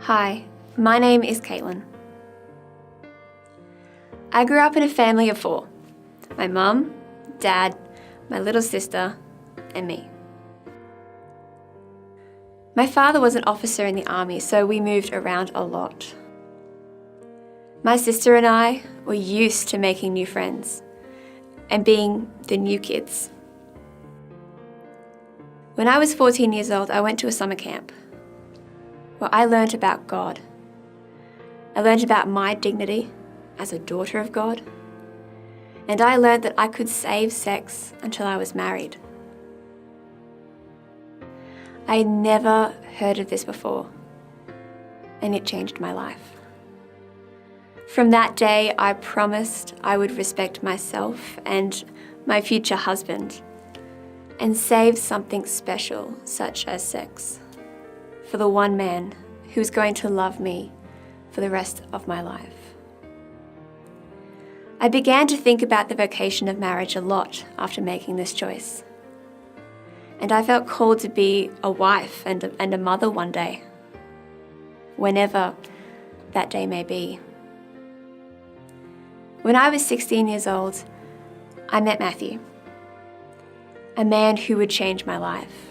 Hi, my name is Katelyn. I grew up in a family of 4. My mum, dad, my little sister, and me. My father was an officer in the army, so we moved around a lot. My sister and I were used to making new friends and being the new kids. When I was 14 years old, I went to a summer camp where I learned about God. I learned about my dignity as a daughter of God, and I learned that I could save sex until I was married. I had never heard of this before, and it changed my life. From that day, I promised I would respect myself and my future husband and save something special, such as sex, for the one man who was going to love me for the rest of my life. I began to think about the vocation of marriage a lot after making this choice. And I felt called to be a wife and a mother one day, whenever that day may be. When I was 16 years old, I met Matthew, a man who would change my life.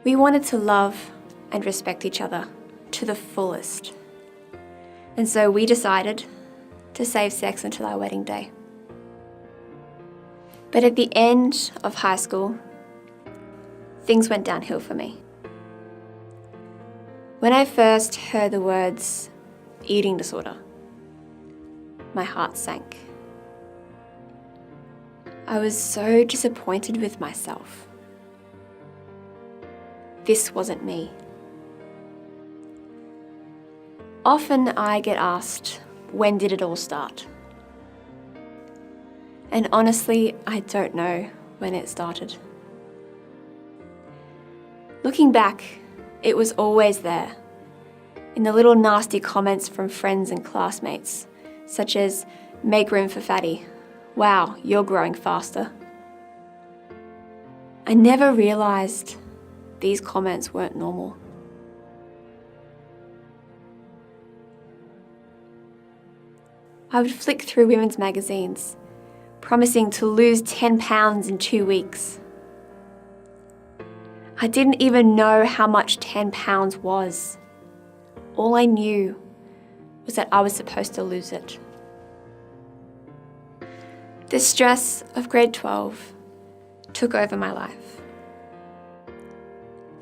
We wanted to love and respect each other to the fullest. And so we decided to save sex until our wedding day. But at the end of high school, things went downhill for me. When I first heard the words eating disorder, my heart sank. I was so disappointed with myself. This wasn't me. Often I get asked, when did it all start? And honestly, I don't know when it started. Looking back, it was always there, in the little nasty comments from friends and classmates, such as, "Make room for fatty. Wow, you're growing faster." I never realised these comments weren't normal. I would flick through women's magazines, promising to lose 10 pounds in 2 weeks. I didn't even know how much 10 pounds was. All I knew was that I was supposed to lose it. The stress of grade 12 took over my life.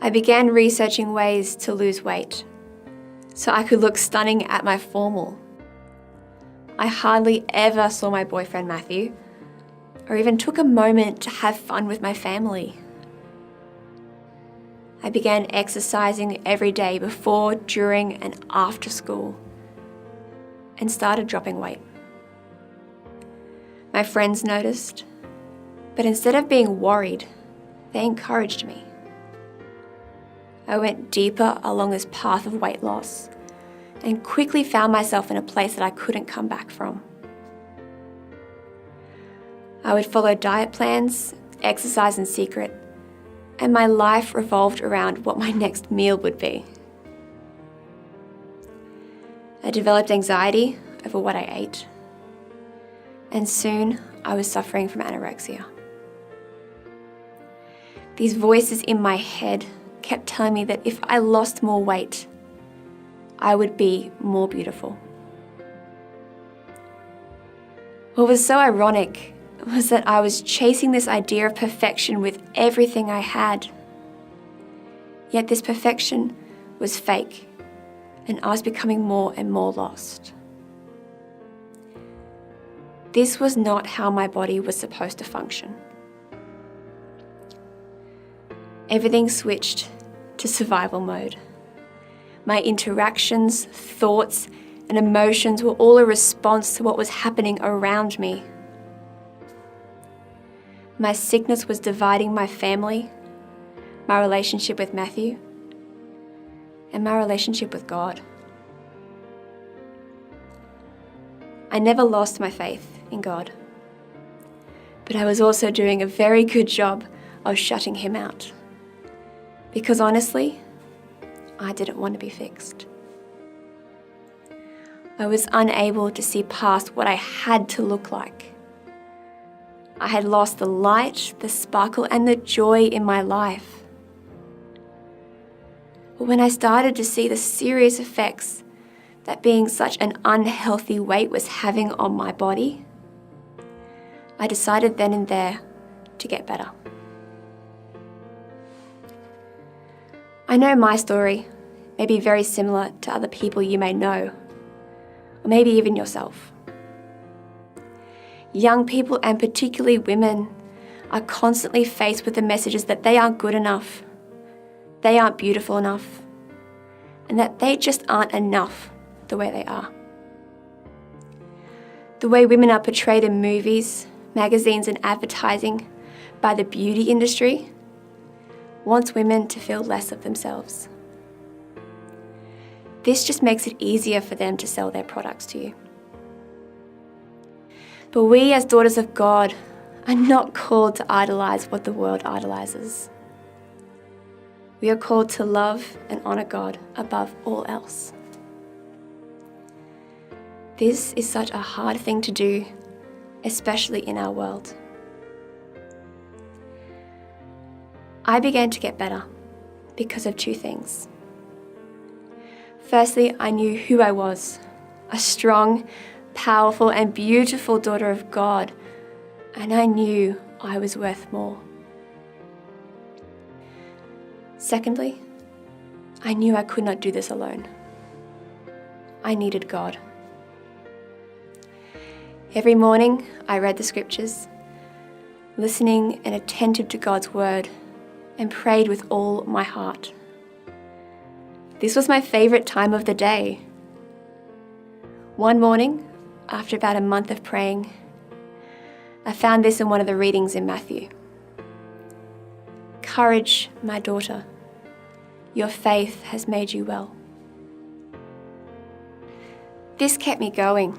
I began researching ways to lose weight so I could look stunning at my formal. I hardly ever saw my boyfriend Matthew, or even took a moment to have fun with my family. I began exercising every day before, during, and after school, and started dropping weight. My friends noticed, but instead of being worried, they encouraged me. I went deeper along this path of weight loss and quickly found myself in a place that I couldn't come back from. I would follow diet plans, exercise in secret, and my life revolved around what my next meal would be. I developed anxiety over what I ate, and soon I was suffering from anorexia. These voices in my head kept telling me that if I lost more weight, I would be more beautiful. What was so ironic was that I was chasing this idea of perfection with everything I had. Yet this perfection was fake, and I was becoming more and more lost. This was not how my body was supposed to function. Everything switched to survival mode. My interactions, thoughts, and emotions were all a response to what was happening around me. My sickness was dividing my family, my relationship with Matthew, and my relationship with God. I never lost my faith in God, but I was also doing a very good job of shutting him out. Because honestly, I didn't want to be fixed. I was unable to see past what I had to look like. I had lost the light, the sparkle, and the joy in my life. But when I started to see the serious effects that being such an unhealthy weight was having on my body, I decided then and there to get better. I know my story may be very similar to other people you may know, or maybe even yourself. Young people, and particularly women, are constantly faced with the messages that they aren't good enough, they aren't beautiful enough, and that they just aren't enough the way they are. The way women are portrayed in movies, magazines, and advertising by the beauty industry wants women to feel less of themselves. This just makes it easier for them to sell their products to you. But we as daughters of God are not called to idolize what the world idolizes. We are called to love and honor God above all else. This is such a hard thing to do, especially in our world. I began to get better because of two things. Firstly, I knew who I was, a strong, powerful, and beautiful daughter of God, and I knew I was worth more. Secondly, I knew I could not do this alone. I needed God. Every morning, I read the scriptures, listening and attentive to God's word, and prayed with all my heart. This was my favourite time of the day. One morning, after about a month of praying, I found this in one of the readings in Matthew. "Courage, my daughter, your faith has made you well." This kept me going.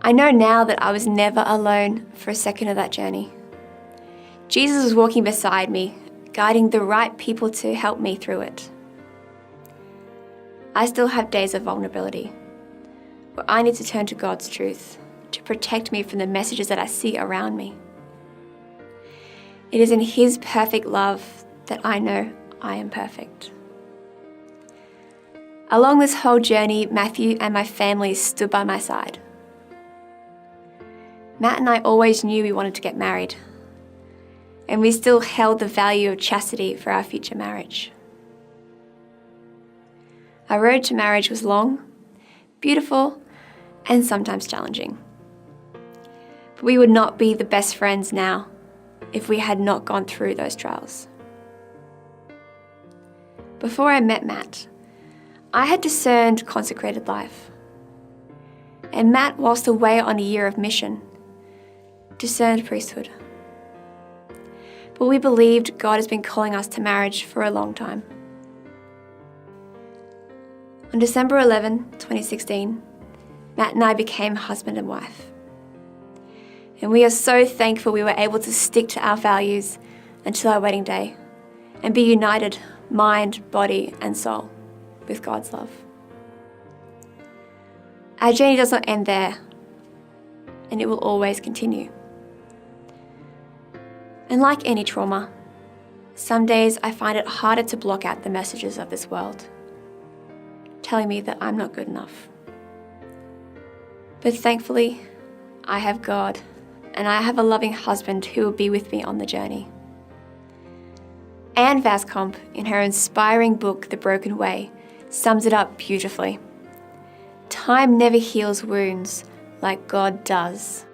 I know now that I was never alone for a second of that journey. Jesus was walking beside me, guiding the right people to help me through it. I still have days of vulnerability, where I need to turn to God's truth to protect me from the messages that I see around me. It is in His perfect love that I know I am perfect. Along this whole journey, Matthew and my family stood by my side. Matt and I always knew we wanted to get married, and we still held the value of chastity for our future marriage. Our road to marriage was long, beautiful, and sometimes challenging. But we would not be the best friends now if we had not gone through those trials. Before I met Matt, I had discerned consecrated life. And Matt, whilst away on a year of mission, discerned priesthood. But we believed God has been calling us to marriage for a long time. On December 11, 2016, Matt and I became husband and wife. And we are so thankful we were able to stick to our values until our wedding day and be united, mind, body, and soul, with God's love. Our journey does not end there, and it will always continue. And like any trauma, some days I find it harder to block out the messages of this world, telling me that I'm not good enough. But thankfully, I have God, and I have a loving husband who will be with me on the journey. Anne Vascomp, in her inspiring book, The Broken Way, sums it up beautifully. Time never heals wounds like God does.